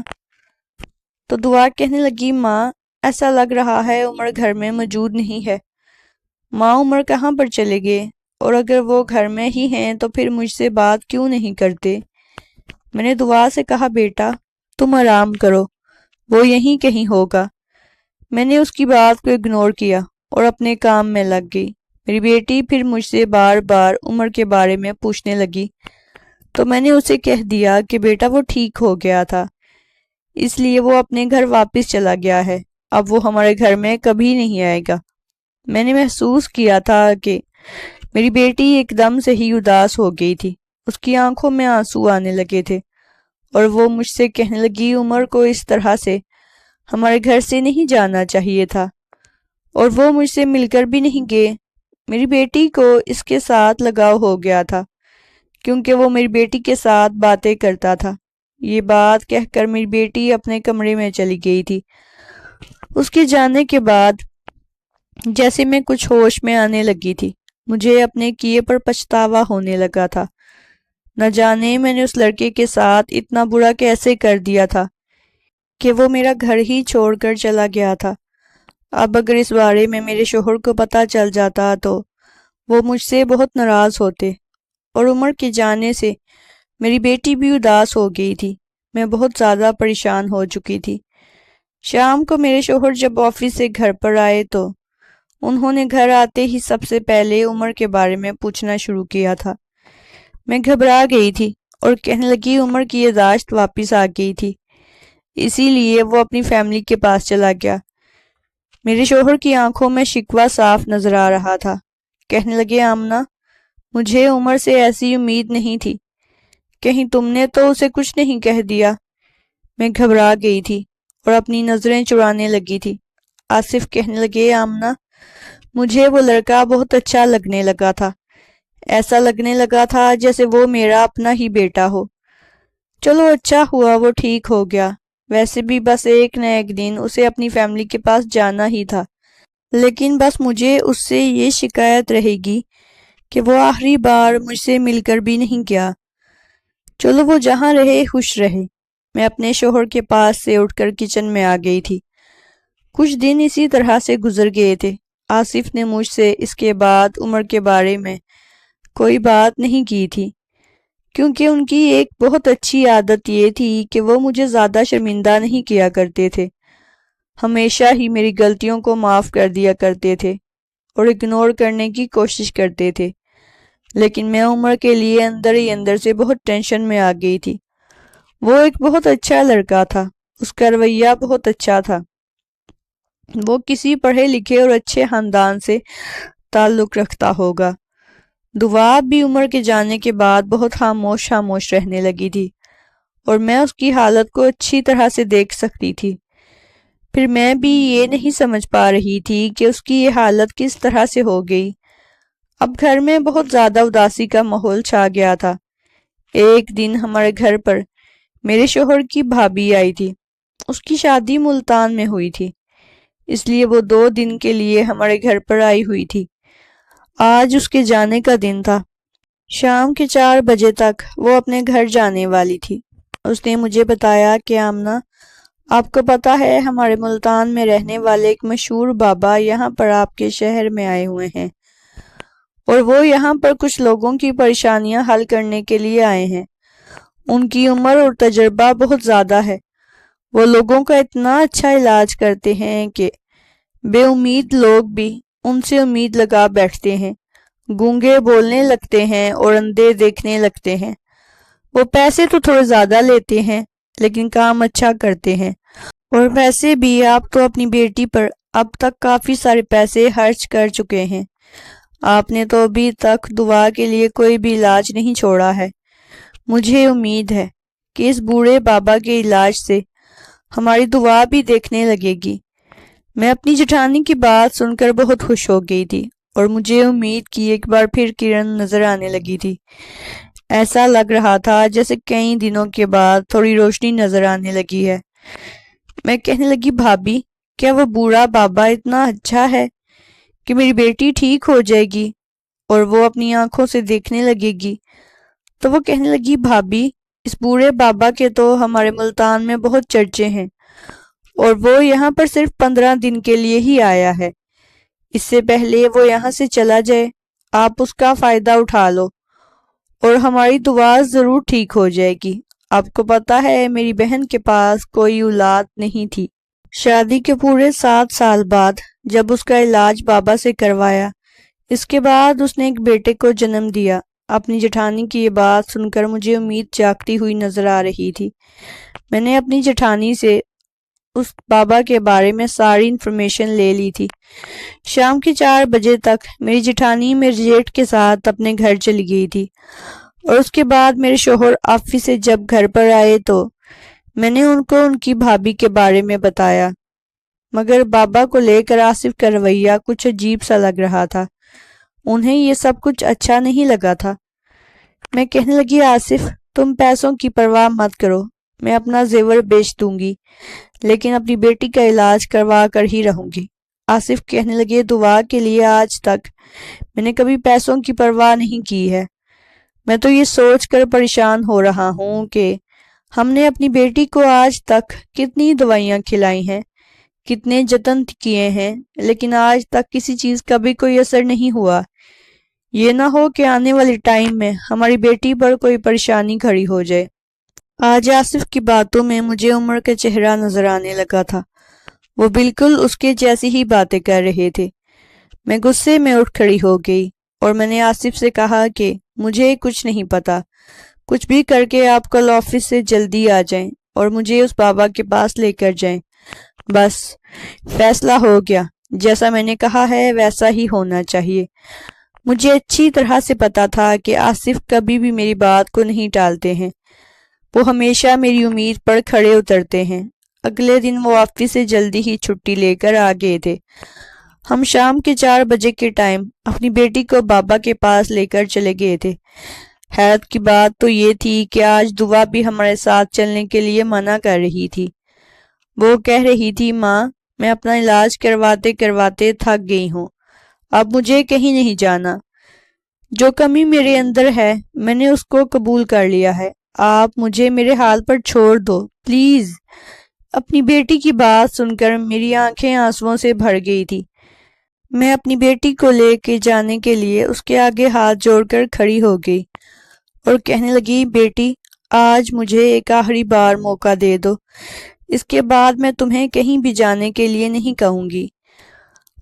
تو دعا کہنے لگی، ماں ایسا لگ رہا ہے عمر گھر میں موجود نہیں ہے۔ ماں عمر کہاں پر چلے گئے؟ اور اگر وہ گھر میں ہی ہیں تو پھر مجھ سے بات کیوں نہیں کرتے؟ میں نے دعا سے کہا بیٹا تم آرام کرو، وہ یہیں کہیں ہوگا۔ میں نے اس کی بات کو اگنور کیا اور اپنے کام میں لگ گئی۔ میری بیٹی پھر مجھ سے بار بار عمر کے بارے میں پوچھنے لگی تو میں نے اسے کہہ دیا کہ بیٹا وہ ٹھیک ہو گیا تھا، اس لیے وہ اپنے گھر واپس چلا گیا ہے، اب وہ ہمارے گھر میں کبھی نہیں آئے گا۔ میں نے محسوس کیا تھا کہ میری بیٹی ایک دم سے ہی اداس ہو گئی تھی، اس کی آنکھوں میں آنسو آنے لگے تھے اور وہ مجھ سے کہنے لگی عمر کو اس طرح سے ہمارے گھر سے نہیں جانا چاہیے تھا اور وہ مجھ سے مل کر بھی نہیں گئے۔ میری بیٹی کو اس کے ساتھ لگاؤ ہو گیا تھا کیونکہ وہ میری بیٹی کے ساتھ باتیں کرتا تھا۔ یہ بات کہہ کر میری بیٹی اپنے کمرے میں چلی گئی تھی۔ اس کے جانے کے بعد جیسے میں کچھ ہوش میں آنے لگی تھی، مجھے اپنے کیے پر پچھتاوا ہونے لگا تھا۔ نہ جانے میں نے اس لڑکے کے ساتھ اتنا برا کیسے کر دیا تھا کہ وہ میرا گھر ہی چھوڑ کر چلا گیا تھا۔ اب اگر اس بارے میں میرے شوہر کو پتہ چل جاتا تو وہ مجھ سے بہت ناراض ہوتے، اور عمر کے جانے سے میری بیٹی بھی اداس ہو گئی تھی۔ میں بہت زیادہ پریشان ہو چکی تھی۔ شام کو میرے شوہر جب آفس سے گھر پر آئے تو انہوں نے گھر آتے ہی سب سے پہلے عمر کے بارے میں پوچھنا شروع کیا تھا۔ میں گھبرا گئی تھی اور کہنے لگی عمر کی یادداشت واپس آ گئی تھی، اسی لیے وہ اپنی فیملی کے پاس چلا گیا۔ میرے شوہر کی آنکھوں میں شکوہ صاف نظر آ رہا تھا۔ کہنے لگے آمنہ مجھے عمر سے ایسی امید نہیں تھی، کہیں تم نے تو اسے کچھ نہیں کہہ دیا؟ میں گھبرا گئی تھی اور اپنی نظریں چرانے لگی تھی۔ آصف کہنے لگے آمنہ مجھے وہ لڑکا بہت اچھا لگنے لگا تھا، ایسا لگنے لگا تھا جیسے وہ میرا اپنا ہی بیٹا ہو۔ چلو اچھا ہوا وہ ٹھیک ہو گیا، ویسے بھی بس ایک نہ ایک دن اسے اپنی فیملی کے پاس جانا ہی تھا، لیکن بس مجھے اس سے یہ شکایت رہے گی کہ وہ آخری بار مجھ سے مل کر بھی نہیں گیا۔ چلو وہ جہاں رہے خوش رہے۔ میں اپنے شوہر کے پاس سے اٹھ کر کچن میں آ گئی تھی۔ کچھ دن اسی طرح سے گزر گئے تھے۔ آصف نے مجھ سے اس کے بعد عمر کے بارے میں کوئی بات نہیں کی تھی، کیونکہ ان کی ایک بہت اچھی عادت یہ تھی کہ وہ مجھے زیادہ شرمندہ نہیں کیا کرتے تھے، ہمیشہ ہی میری غلطیوں کو معاف کر دیا کرتے تھے اور اگنور کرنے کی کوشش کرتے تھے۔ لیکن میں عمر کے لیے اندر ہی اندر سے بہت ٹینشن میں آ گئی تھی۔ وہ ایک بہت اچھا لڑکا تھا، اس کا رویہ بہت اچھا تھا، وہ کسی پڑھے لکھے اور اچھے خاندان سے تعلق رکھتا ہوگا۔ دعا بھی عمر کے جانے کے بعد بہت خاموش رہنے لگی تھی اور میں اس کی حالت کو اچھی طرح سے دیکھ سکتی تھی۔ پھر میں بھی یہ نہیں سمجھ پا رہی تھی کہ اس کی یہ حالت کس طرح سے ہو گئی۔ اب گھر میں بہت زیادہ اداسی کا ماحول چھا گیا تھا۔ ایک دن ہمارے گھر پر میرے شوہر کی بھابھی آئی تھی۔ اس کی شادی ملتان میں ہوئی تھی، اس لیے وہ 2 دن کے لیے ہمارے گھر پر آئی ہوئی تھی۔ آج اس کے جانے کا دن تھا۔ شام کے 4 بجے تک وہ اپنے گھر جانے والی تھی۔ اس نے مجھے بتایا کہ آمنہ آپ کو پتہ ہے ہمارے ملتان میں رہنے والے ایک مشہور بابا یہاں پر آپ کے شہر میں آئے ہوئے ہیں اور وہ یہاں پر کچھ لوگوں کی پریشانیاں حل کرنے کے لیے آئے ہیں۔ ان کی عمر اور تجربہ بہت زیادہ ہے، وہ لوگوں کا اتنا اچھا علاج کرتے ہیں کہ بے امید لوگ بھی ان سے امید لگا بیٹھتے ہیں، گونگے بولنے لگتے ہیں اور اندھے دیکھنے لگتے ہیں۔ وہ پیسے تو تھوڑے زیادہ لیتے ہیں لیکن کام اچھا کرتے ہیں، اور ویسے بھی آپ تو اپنی بیٹی پر اب تک کافی سارے پیسے خرچ کر چکے ہیں، آپ نے تو ابھی تک دعا کے لیے کوئی بھی علاج نہیں چھوڑا ہے۔ مجھے امید ہے کہ اس بوڑھے بابا کے علاج سے ہماری دعا بھی دیکھنے لگے گی۔ میں اپنی جٹھانی کی بات سن کر بہت خوش ہو گئی تھی اور مجھے امید کی ایک بار پھر کرن نظر آنے لگی تھی۔ ایسا لگ رہا تھا جیسے کئی دنوں کے بعد تھوڑی روشنی نظر آنے لگی ہے۔ میں کہنے لگی بھابھی کیا وہ بوڑھا بابا اتنا اچھا ہے کہ میری بیٹی ٹھیک ہو جائے گی اور وہ اپنی آنکھوں سے دیکھنے لگے گی؟ تو وہ کہنے لگی بھابھی اس بوڑھے بابا کے تو ہمارے ملتان میں بہت چرچے ہیں اور وہ یہاں پر صرف 15 دن کے لیے ہی آیا ہے، اس سے پہلے وہ یہاں سے چلا جائے آپ اس کا فائدہ اٹھا لو اور ہماری دعا ضرور ٹھیک ہو جائے گی۔ آپ کو پتا ہے میری بہن کے پاس کوئی اولاد نہیں تھی۔ شادی کے پورے 7 سال بعد جب اس کا علاج بابا سے کروایا، اس کے بعد اس نے ایک بیٹے کو جنم دیا۔ اپنی جٹھانی کی یہ بات سن کر مجھے امید جاگتی ہوئی نظر آ رہی تھی۔ میں نے اپنی جٹھانی سے اس بابا کے بارے میں ساری انفارمیشن لے لی تھی۔ شام کے 4 بجے تک میری جٹھانی میرے جیٹ کے ساتھ اپنے گھر چلی گئی تھی، اور اس کے بعد میرے شوہر آفس سے جب گھر پر آئے تو میں نے ان کو ان کی بھابھی کے بارے میں بتایا، مگر بابا کو لے کر آصف کا رویہ کچھ عجیب سا لگ رہا تھا۔ انہیں یہ سب کچھ اچھا نہیں لگا تھا۔ میں کہنے لگی، آصف تم پیسوں کی پرواہ مت کرو، میں اپنا زیور بیچ دوں گی، لیکن اپنی بیٹی کا علاج کروا کر ہی رہوں گی۔ آصف کہنے لگے، دعا کے لیے آج تک میں نے کبھی پیسوں کی پرواہ نہیں کی ہے۔ میں تو یہ سوچ کر پریشان ہو رہا ہوں کہ ہم نے اپنی بیٹی کو آج تک کتنی دوائیاں کھلائی ہیں، کتنے جتن کیے ہیں، لیکن آج تک کسی چیز کا بھی کوئی اثر نہیں ہوا۔ یہ نہ ہو کہ آنے والے ٹائم میں ہماری بیٹی پر کوئی پریشانی کھڑی ہو جائے۔ آج آصف کی باتوں میں مجھے عمر کا چہرہ نظر آنے لگا تھا۔ وہ بالکل اس کے جیسی ہی باتیں کر رہے تھے۔ میں غصے میں اٹھ کھڑی ہو گئی اور میں نے آصف سے کہا کہ مجھے کچھ نہیں پتا، کچھ بھی کر کے آپ کل آفس سے جلدی آ جائیں اور مجھے اس بابا کے پاس لے کر جائیں۔ بس فیصلہ ہو گیا، جیسا میں نے کہا ہے ویسا ہی ہونا چاہیے۔ مجھے اچھی طرح سے پتا تھا کہ آصف کبھی بھی میری بات کو نہیں ٹالتے ہیں، وہ ہمیشہ میری امید پر کھڑے اترتے ہیں۔ اگلے دن وہ آفس سے جلدی ہی چھٹی لے کر آ گئے تھے۔ ہم شام کے 4 بجے کے ٹائم اپنی بیٹی کو بابا کے پاس لے کر چلے گئے تھے۔ حیرت کی بات تو یہ تھی کہ آج دعا بھی ہمارے ساتھ چلنے کے لیے منع کر رہی تھی۔ وہ کہہ رہی تھی، ماں میں اپنا علاج کرواتے کرواتے تھک گئی ہوں، اب مجھے کہیں نہیں جانا۔ جو کمی میرے اندر ہے میں نے اس کو قبول کر لیا ہے، آپ مجھے میرے حال پر چھوڑ دو پلیز۔ اپنی بیٹی کی بات سن کر میری آنکھیں آنسوؤں سے بھر گئی تھی۔ میں اپنی بیٹی کو لے کے جانے کے لیے اس کے آگے ہاتھ جوڑ کر کھڑی ہو گئی اور کہنے لگی، بیٹی آج مجھے ایک آخری بار موقع دے دو، اس کے بعد میں تمہیں کہیں بھی جانے کے لیے نہیں کہوں گی۔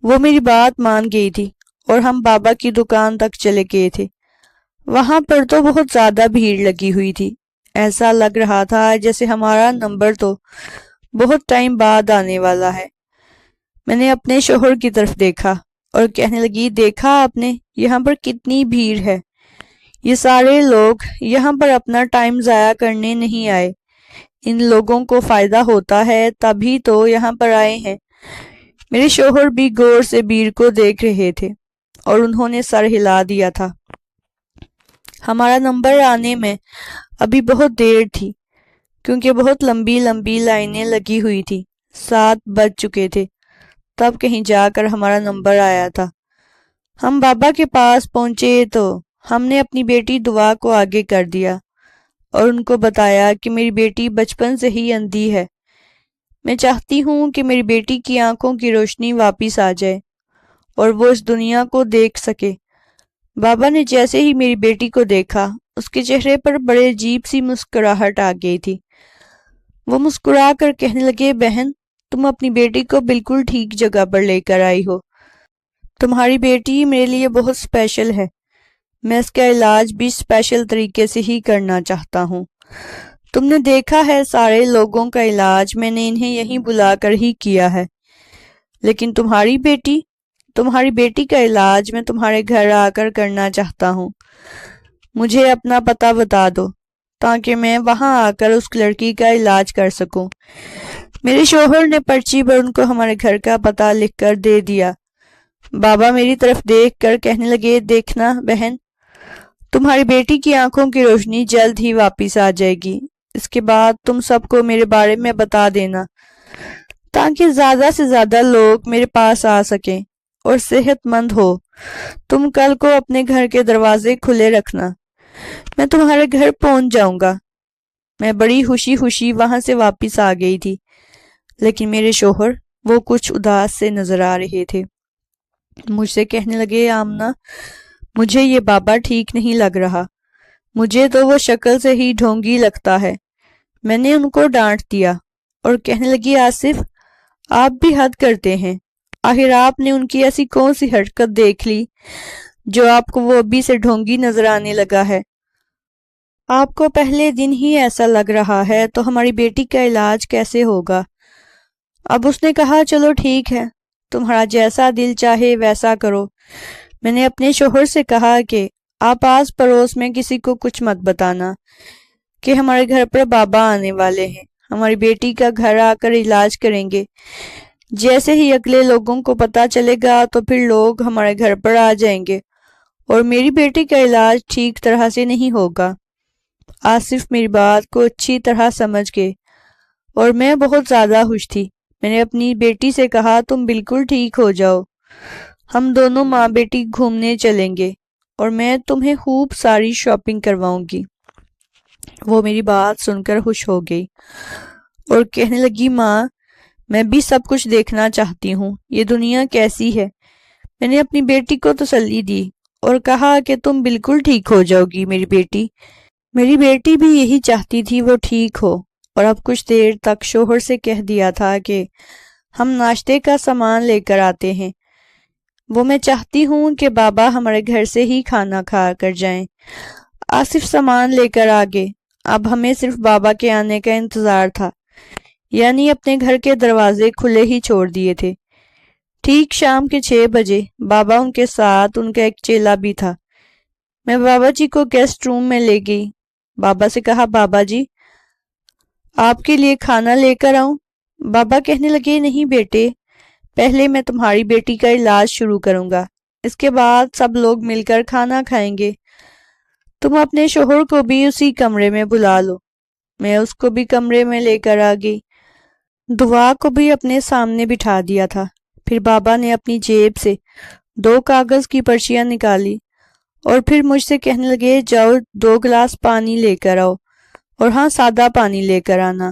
وہ میری بات مان گئی تھی اور ہم بابا کی دکان تک چلے گئے تھے۔ وہاں پر تو بہت زیادہ بھیڑ لگی ہوئی تھی، ایسا لگ رہا تھا جیسے ہمارا نمبر تو بہت ٹائم بعد آنے والا ہے۔ میں نے اپنے شوہر کی طرف دیکھا اور کہنے لگی، دیکھا آپ نے یہاں پر کتنی بھیڑ ہے، یہ سارے لوگ یہاں پر اپنا ٹائم ضائع کرنے نہیں آئے، ان لوگوں کو فائدہ ہوتا ہے تبھی تو یہاں پر آئے ہیں۔ میرے شوہر بھی غور سے بھیڑ کو دیکھ رہے تھے اور انہوں نے سر ہلا دیا تھا۔ ہمارا نمبر آنے میں ابھی بہت دیر تھی، کیونکہ بہت لمبی لمبی لائنیں لگی ہوئی تھی۔ 7 بج چکے تھے، تب کہیں جا کر ہمارا نمبر آیا تھا۔ ہم بابا کے پاس پہنچے تو ہم نے اپنی بیٹی دعا کو آگے کر دیا اور ان کو بتایا کہ میری بیٹی بچپن سے ہی اندھی ہے۔ میں چاہتی ہوں کہ میری بیٹی کی آنکھوں کی روشنی واپس آ جائے اور وہ اس دنیا کو دیکھ سکے۔ بابا نے جیسے ہی میری بیٹی کو دیکھا، اس کے چہرے پر بڑے عجیب سی مسکراہٹ آ گئی تھی۔ وہ مسکرا کر کہنے لگے، بہن تم اپنی بیٹی کو بالکل ٹھیک جگہ پر لے کر آئی ہو، تمہاری بیٹی میرے لیے بہت اسپیشل ہے، میں اس کا علاج بھی اسپیشل طریقے سے ہی کرنا چاہتا ہوں۔ تم نے دیکھا ہے سارے لوگوں کا علاج میں نے انہیں یہیں بلا کر ہی کیا ہے، لیکن تمہاری بیٹی کا علاج میں تمہارے گھر آ کر کرنا چاہتا ہوں۔ مجھے اپنا پتہ بتا دو تاکہ میں وہاں آ کر اس لڑکی کا علاج کر سکوں۔ میرے شوہر نے پرچی پر ان کو ہمارے گھر کا پتہ لکھ کر دے دیا۔ بابا میری طرف دیکھ کر کہنے لگے، دیکھنا بہن، تمہاری بیٹی کی آنکھوں کی روشنی جلد ہی واپس آ جائے گی، اس کے بعد تم سب کو میرے بارے میں بتا دینا تاکہ زیادہ سے زیادہ لوگ میرے پاس آ سکیں اور صحت مند ہو۔ تم کل کو اپنے گھر کے دروازے کھلے رکھنا، میں تمہارے گھر پہنچ جاؤں گا۔ میں بڑی خوشی وہاں سے واپس آ گئی تھی، لیکن میرے شوہر وہ کچھ اداس سے نظر آ رہے تھے۔ مجھ سے کہنے لگے، آمنہ مجھے یہ بابا ٹھیک نہیں لگ رہا، مجھے تو وہ شکل سے ہی ڈھونگی لگتا ہے۔ میں نے ان کو ڈانٹ دیا اور کہنے لگی آصف آپ بھی حد کرتے ہیں، آخر آپ نے ان کی ایسی کون سی حرکت دیکھ لی جو آپ کو وہ ابھی سے ڈھونگی نظر آنے لگا ہے؟ آپ کو پہلے دن ہی ایسا لگ رہا ہے تو ہماری بیٹی کا علاج کیسے ہوگا؟ اب اس نے کہا چلو ٹھیک ہے، تمہارا جیسا دل چاہے ویسا کرو۔ میں نے اپنے شوہر سے کہا کہ آپ آس پڑوس میں کسی کو کچھ مت بتانا کہ ہمارے گھر پر بابا آنے والے ہیں، ہماری بیٹی کا گھر آ کر علاج کریں گے۔ جیسے ہی اگلے لوگوں کو پتہ چلے گا تو پھر لوگ ہمارے گھر پر آ جائیں گے اور میری بیٹی کا علاج ٹھیک طرح سے نہیں ہوگا۔ آصف میری بات کو اچھی طرح سمجھ گئے اور میں بہت زیادہ خوش تھی۔ میں نے اپنی بیٹی سے کہا تم بالکل ٹھیک ہو جاؤ، ہم دونوں ماں بیٹی گھومنے چلیں گے اور میں تمہیں خوب ساری شاپنگ کرواؤں گی۔ وہ میری بات سن کر خوش ہو گئی اور کہنے لگی ماں میں بھی سب کچھ دیکھنا چاہتی ہوں، یہ دنیا کیسی ہے۔ میں نے اپنی بیٹی کو تسلی دی اور کہا کہ تم بالکل ٹھیک ہو جاؤ گی میری بیٹی۔ میری بیٹی بھی یہی چاہتی تھی وہ ٹھیک ہو، اور اب کچھ دیر تک شوہر سے کہہ دیا تھا کہ ہم ناشتے کا سامان لے کر آتے ہیں، وہ میں چاہتی ہوں کہ بابا ہمارے گھر سے ہی کھانا کھا کر جائیں۔ آصف سامان لے کر آگے، اب ہمیں صرف بابا کے آنے کا انتظار تھا، یعنی اپنے گھر کے دروازے کھلے ہی چھوڑ دیے تھے۔ ٹھیک شام کے 6 بجے بابا ان کے ساتھ ان کا ایک چیلا بھی تھا۔ میں بابا جی کو گیسٹ روم میں لے گئی، بابا سے کہا بابا جی آپ کے لیے کھانا لے کر آؤں؟ بابا کہنے لگے نہیں بیٹے، پہلے میں تمہاری بیٹی کا علاج شروع کروں گا، اس کے بعد سب لوگ مل کر کھانا کھائیں گے۔ تم اپنے شوہر کو بھی اسی کمرے میں بلا لو۔ میں اس کو بھی کمرے میں لے کر آ گئی، دعا کو بھی اپنے سامنے بٹھا دیا تھا۔ پھر بابا نے اپنی جیب سے 2 کاغذ کی پرچیاں نکالی اور پھر مجھ سے کہنے لگے جاؤ 2 گلاس پانی لے کر آؤ، اور ہاں سادہ پانی لے کر آنا۔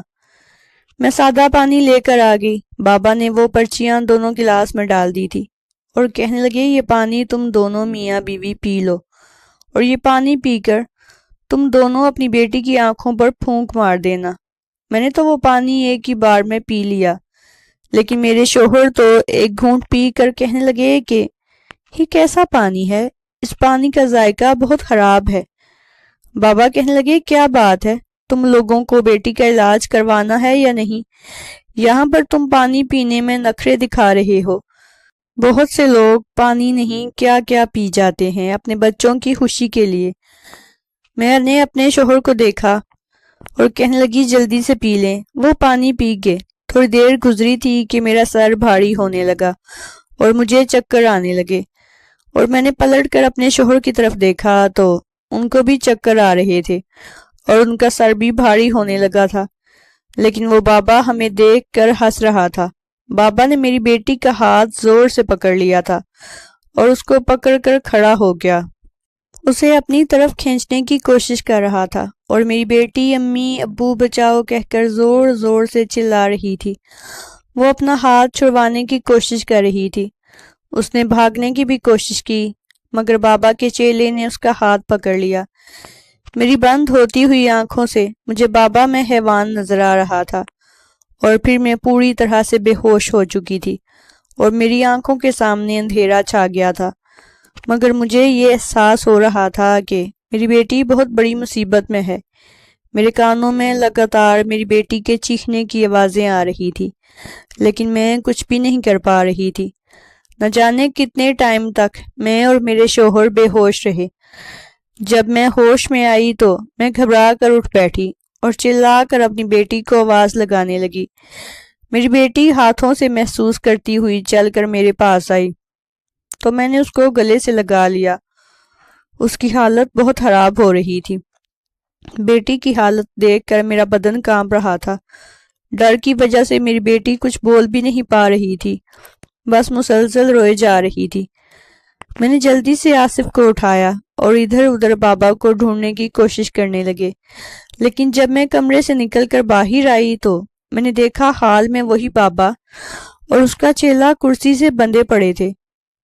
میں سادہ پانی لے کر آ گئی۔ بابا نے وہ پرچیاں دونوں گلاس میں ڈال دی تھی اور کہنے لگے یہ پانی تم دونوں میاں بیوی پی لو، اور یہ پانی پی کر تم دونوں اپنی بیٹی کی آنکھوں پر پھونک مار دینا۔ میں نے تو وہ پانی ایک ہی بار میں پی لیا، لیکن میرے شوہر تو ایک گھونٹ پی کر کہنے لگے کہ یہ کیسا پانی ہے، اس پانی کا ذائقہ بہت خراب ہے۔ بابا کہنے لگے کیا بات ہے، تم لوگوں کو بیٹی کا علاج کروانا ہے یا نہیں؟ یہاں پر تم پانی پینے میں نخرے دکھا رہے ہو۔ بہت سے لوگ پانی نہیں کیا کیا پی جاتے ہیں اپنے بچوں کی خوشی کے لیے۔ میں نے اپنے شوہر کو دیکھا اور کہنے لگی جلدی سے پی لیں۔ وہ پانی پی گئے۔ تھوڑی دیر گزری تھی کہ میرا سر بھاری ہونے لگا اور مجھے چکر آنے لگے، اور میں نے پلٹ کر اپنے شوہر کی طرف دیکھا تو ان کو بھی چکر آ رہے تھے اور ان کا سر بھی بھاری ہونے لگا تھا، لیکن وہ بابا ہمیں دیکھ کر ہنس رہا تھا۔ بابا نے میری بیٹی کا ہاتھ زور سے پکڑ لیا تھا اور اس کو پکڑ کر کھڑا ہو گیا، اسے اپنی طرف کھینچنے کی کوشش کر رہا تھا، اور میری بیٹی امی ابو بچاؤ کہہ کر زور زور سے چلا رہی تھی۔ وہ اپنا ہاتھ چھڑوانے کی کوشش کر رہی تھی، اس نے بھاگنے کی بھی کوشش کی، مگر بابا کے چیلے نے اس کا ہاتھ پکڑ لیا۔ میری بند ہوتی ہوئی آنکھوں سے مجھے بابا میں حیوان نظر آ رہا تھا، اور پھر میں پوری طرح سے بے ہوش ہو چکی تھی اور میری آنکھوں کے سامنے اندھیرا چھا گیا تھا، مگر مجھے یہ احساس ہو رہا تھا کہ میری بیٹی بہت بڑی مصیبت میں ہے۔ میرے کانوں میں لگاتار میری بیٹی کے چیخنے کی آوازیں آ رہی تھی، لیکن میں کچھ بھی نہیں کر پا رہی تھی۔ نہ جانے کتنے ٹائم تک میں اور میرے شوہر بے ہوش رہے۔ جب میں ہوش میں آئی تو میں گھبرا کر اٹھ بیٹھی اور چلا کر اپنی بیٹی کو آواز لگانے لگی۔ میری بیٹی ہاتھوں سے محسوس کرتی ہوئی چل کر میرے پاس آئی تو میں نے اس کو گلے سے لگا لیا۔ اس کی حالت بہت خراب ہو رہی تھی۔ بیٹی کی حالت دیکھ کر میرا بدن کانپ رہا تھا۔ ڈر کی وجہ سے میری بیٹی کچھ بول بھی نہیں پا رہی تھی، بس مسلسل روئے جا رہی تھی۔ میں نے جلدی سے آصف کو اٹھایا اور ادھر ادھر بابا کو ڈھونڈنے کی کوشش کرنے لگے، لیکن جب میں کمرے سے نکل کر باہر آئی تو میں نے دیکھا حال میں وہی بابا اور اس کا چیلا کرسی سے بندھے پڑے تھے۔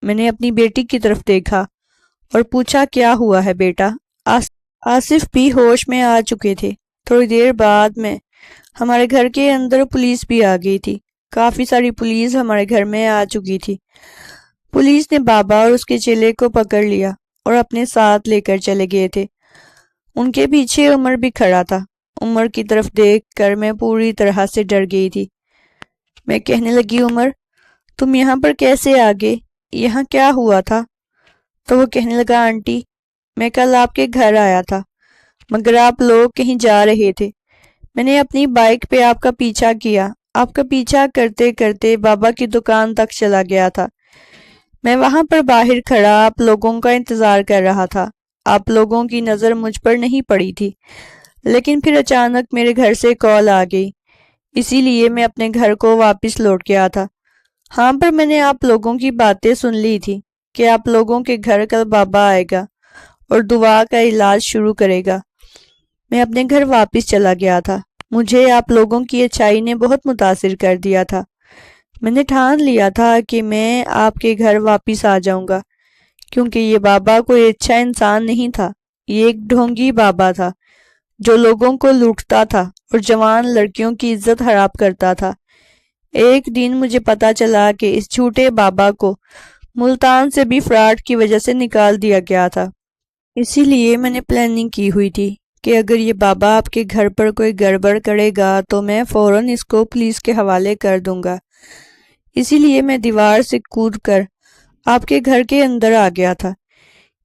میں نے اپنی بیٹی کی طرف دیکھا اور پوچھا کیا ہوا ہے بیٹا؟ آصف بھی ہوش میں آ چکے تھے۔ تھوڑی دیر بعد میں ہمارے گھر کے اندر پولیس بھی آ گئی تھی۔ کافی ساری پولیس ہمارے گھر میں آ چکی تھی۔ پولیس نے بابا اور اس کے چیلے کو پکڑ لیا اور اپنے ساتھ لے کر چلے گئے تھے۔ ان کے پیچھے عمر بھی کھڑا تھا۔ عمر کی طرف دیکھ کر میں پوری طرح سے ڈر گئی تھی۔ میں کہنے لگی، عمر تم یہاں پر کیسے آ گئے؟ یہاں کیا ہوا تھا؟ تو وہ کہنے لگا، آنٹی میں کل آپ کے گھر آیا تھا مگر آپ لوگ کہیں جا رہے تھے۔ میں نے اپنی بائک پہ آپ کا پیچھا کیا۔ آپ کا پیچھا کرتے کرتے بابا کی دکان تک چلا گیا تھا۔ میں وہاں پر باہر کھڑا آپ لوگوں کا انتظار کر رہا تھا۔ آپ لوگوں کی نظر مجھ پر نہیں پڑی تھی، لیکن پھر اچانک میرے گھر سے کال آ گئی، اسی لیے میں اپنے گھر کو واپس لوٹ گیا تھا۔ ہاں پر میں نے آپ لوگوں کی باتیں سن لی تھی کہ آپ لوگوں کے گھر کل بابا آئے گا اور دعا کا علاج شروع کرے گا۔ میں اپنے گھر واپس چلا گیا تھا۔ مجھے آپ لوگوں کی اچھائی نے بہت متاثر کر دیا تھا۔ میں نے ٹھان لیا تھا کہ میں آپ کے گھر واپس آ جاؤں گا، کیونکہ یہ بابا کوئی اچھا انسان نہیں تھا۔ یہ ایک ڈھونگی بابا تھا جو لوگوں کو لوٹتا تھا اور جوان لڑکیوں کی عزت خراب کرتا تھا۔ ایک دن مجھے پتا چلا کہ اس جھوٹے بابا کو ملتان سے بھی فراڈ کی وجہ سے نکال دیا گیا تھا۔ اسی لیے میں نے پلاننگ کی ہوئی تھی کہ اگر یہ بابا آپ کے گھر پر کوئی گڑبڑ کرے گا تو میں فوراً اس کو پولیس کے حوالے کر دوں گا۔ اسی لیے میں دیوار سے کود کر آپ کے گھر کے اندر آ گیا تھا۔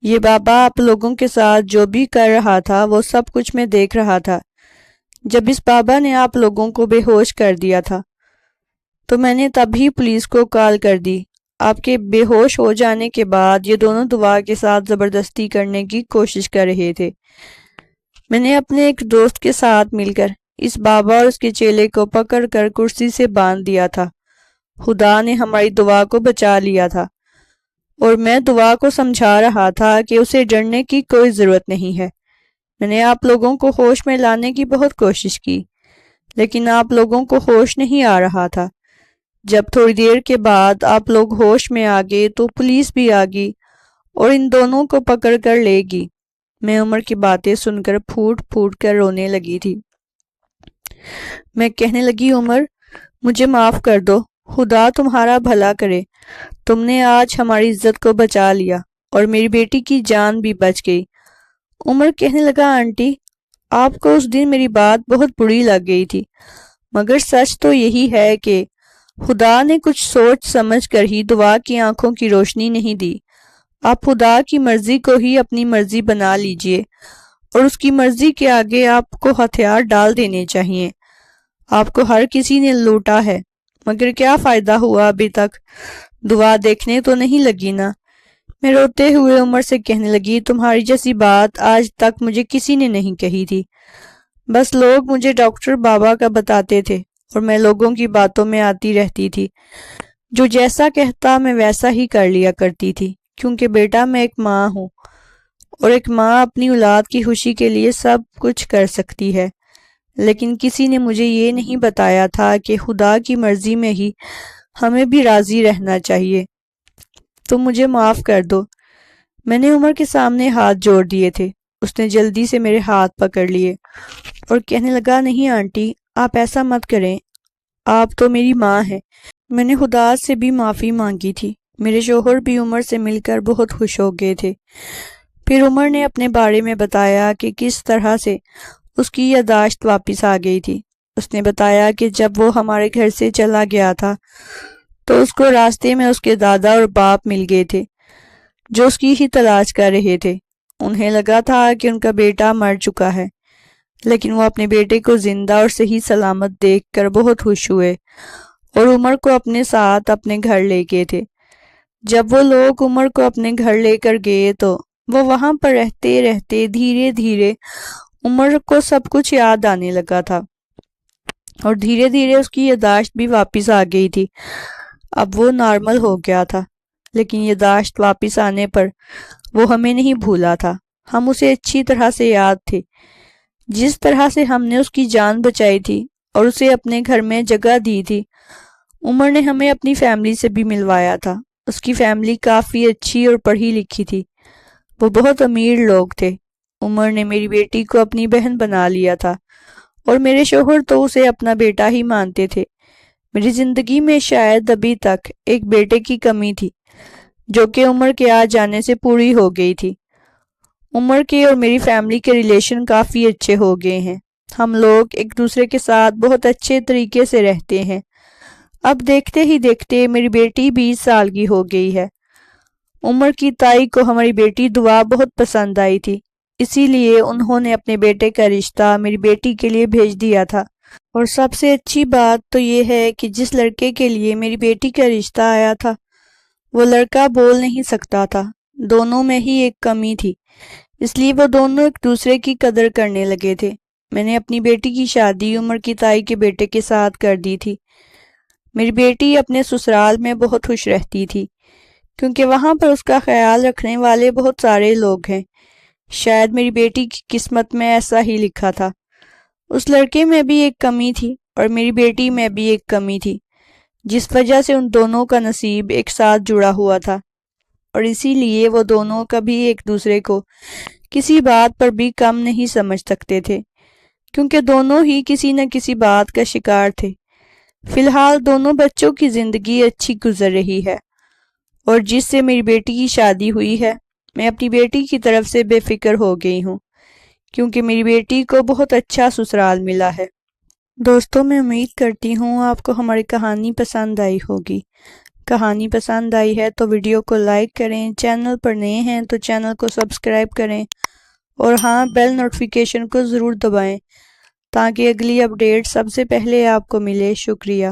یہ بابا آپ لوگوں کے ساتھ جو بھی کر رہا تھا وہ سب کچھ میں دیکھ رہا تھا۔ جب اس بابا نے آپ لوگوں کو بے ہوش کر دیا تھا تو میں نے تب ہی پولیس کو کال کر دی۔ آپ کے بے ہوش ہو جانے کے بعد یہ دونوں دعا کے ساتھ زبردستی کرنے کی کوشش کر رہے تھے۔ میں نے اپنے ایک دوست کے ساتھ مل کر اس بابا اور اس کے چیلے کو پکڑ کر کرسی سے باندھ دیا تھا۔ خدا نے ہماری دعا کو بچا لیا تھا اور میں دعا کو سمجھا رہا تھا کہ اسے ڈرنے کی کوئی ضرورت نہیں ہے۔ میں نے آپ لوگوں کو ہوش میں لانے کی بہت کوشش کی، لیکن آپ لوگوں کو ہوش نہیں آ رہا تھا۔ جب تھوڑی دیر کے بعد آپ لوگ ہوش میں آ گئے تو پولیس بھی آ گئی اور ان دونوں کو پکڑ کر لے گئی۔ میں عمر کی باتیں سن کر پھوٹ پھوٹ کر رونے لگی تھی۔ میں کہنے لگی، عمر مجھے معاف کر دو، خدا تمہارا بھلا کرے، تم نے آج ہماری عزت کو بچا لیا اور میری بیٹی کی جان بھی بچ گئی۔ عمر کہنے لگا، آنٹی آپ کو اس دن میری بات بہت بری لگ گئی تھی، مگر سچ تو یہی ہے کہ خدا نے کچھ سوچ سمجھ کر ہی دعا کی آنکھوں کی روشنی نہیں دی۔ آپ خدا کی مرضی کو ہی اپنی مرضی بنا لیجئے اور اس کی مرضی کے آگے آپ کو ہتھیار ڈال دینے چاہیے۔ آپ کو ہر کسی نے لوٹا ہے، مگر کیا فائدہ ہوا ابھی تک؟ دعا دیکھنے تو نہیں لگی نا؟ میں روتے ہوئے عمر سے کہنے لگی، تمہاری جیسی بات آج تک مجھے کسی نے نہیں کہی تھی۔ بس لوگ مجھے ڈاکٹر بابا کا بتاتے تھے اور میں لوگوں کی باتوں میں آتی رہتی تھی۔ جو جیسا کہتا میں ویسا ہی کر لیا کرتی تھی، کیونکہ بیٹا میں ایک ماں ہوں اور ایک ماں اپنی اولاد کی خوشی کے لیے سب کچھ کر سکتی ہے۔ لیکن کسی نے مجھے یہ نہیں بتایا تھا کہ خدا کی مرضی میں ہی ہمیں بھی راضی رہنا چاہیے۔ تم مجھے معاف کر دو۔ میں نے عمر کے سامنے ہاتھ جوڑ دیے تھے۔ اس نے جلدی سے میرے ہاتھ پکڑ لیے اور کہنے لگا، نہیں آنٹی آپ ایسا مت کریں، آپ تو میری ماں ہیں۔ میں نے خدا سے بھی معافی مانگی تھی۔ میرے شوہر بھی عمر سے مل کر بہت خوش ہو گئے تھے۔ پھر عمر نے اپنے بارے میں بتایا کہ کس طرح سے اس کی یادداشت واپس آ گئی تھی۔ اس نے بتایا کہ جب وہ ہمارے گھر سے چلا گیا تھا تو اس کو راستے میں اس کے دادا اور باپ مل گئے تھے جو اس کی ہی تلاش کر رہے تھے۔ انہیں لگا تھا کہ ان کا بیٹا مر چکا ہے، لیکن وہ اپنے بیٹے کو زندہ اور صحیح سلامت دیکھ کر بہت خوش ہوئے اور عمر کو اپنے ساتھ اپنے گھر لے گئے تھے۔ جب وہ لوگ عمر کو اپنے گھر لے کر گئے تو وہ وہاں پر رہتے رہتے دھیرے دھیرے عمر کو سب کچھ یاد آنے لگا تھا اور دھیرے دھیرے اس کی یادداشت بھی واپس آ گئی تھی۔ اب وہ نارمل ہو گیا تھا، لیکن یادداشت واپس آنے پر وہ ہمیں نہیں بھولا تھا۔ ہم اسے اچھی طرح سے یاد تھے، جس طرح سے ہم نے اس کی جان بچائی تھی اور اسے اپنے گھر میں جگہ دی تھی۔ عمر نے ہمیں اپنی فیملی سے بھی ملوایا تھا۔ اس کی فیملی کافی اچھی اور پڑھی لکھی تھی، وہ بہت امیر لوگ تھے۔ عمر نے میری بیٹی کو اپنی بہن بنا لیا تھا اور میرے شوہر تو اسے اپنا بیٹا ہی مانتے تھے۔ میری زندگی میں شاید ابھی تک ایک بیٹے کی کمی تھی، جو کہ عمر کے آ جانے سے پوری ہو گئی تھی۔ عمر کے اور میری فیملی کے ریلیشن کافی اچھے ہو گئے ہیں۔ ہم لوگ ایک دوسرے کے ساتھ بہت اچھے طریقے سے رہتے ہیں۔ اب دیکھتے ہی دیکھتے میری بیٹی 20 سال کی ہو گئی ہے۔ عمر کی تائی کو ہماری بیٹی دعا بہت پسند آئی تھی، اسی لیے انہوں نے اپنے بیٹے کا رشتہ میری بیٹی کے لیے بھیج دیا تھا۔ اور سب سے اچھی بات تو یہ ہے کہ جس لڑکے کے لیے میری بیٹی کا رشتہ آیا تھا، وہ لڑکا بول نہیں سکتا تھا۔ دونوں میں ہی ایک کمی تھی، اس لیے وہ دونوں ایک دوسرے کی قدر کرنے لگے تھے۔ میں نے اپنی بیٹی کی شادی عمر کی تائی کے بیٹے کے ساتھ کر دی تھی۔ میری بیٹی اپنے سسرال میں بہت خوش رہتی تھی، کیونکہ وہاں پر اس کا خیال رکھنے والے بہت سارے لوگ ہیں۔ شاید میری بیٹی کی قسمت میں ایسا ہی لکھا تھا۔ اس لڑکے میں بھی ایک کمی تھی اور میری بیٹی میں بھی ایک کمی تھی، جس وجہ سے ان دونوں کا نصیب ایک ساتھ جڑا ہوا تھا، اور اسی لیے وہ دونوں کبھی ایک دوسرے کو کسی بات پر بھی کم نہیں سمجھ سکتے تھے، کیونکہ دونوں ہی کسی نہ کسی بات کا شکار تھے۔ فی الحال دونوں بچوں کی زندگی اچھی گزر رہی ہے، اور جس سے میری بیٹی کی شادی ہوئی ہے، میں اپنی بیٹی کی طرف سے بے فکر ہو گئی ہوں، کیونکہ میری بیٹی کو بہت اچھا سسرال ملا ہے۔ دوستوں، میں امید کرتی ہوں آپ کو ہماری کہانی پسند آئی ہوگی۔ کہانی پسند آئی ہے تو ویڈیو کو لائک کریں، چینل پر نئے ہیں تو چینل کو سبسکرائب کریں، اور ہاں، بیل نوٹیفیکیشن کو ضرور دبائیں تاکہ اگلی اپڈیٹ سب سے پہلے آپ کو ملے۔ شکریہ۔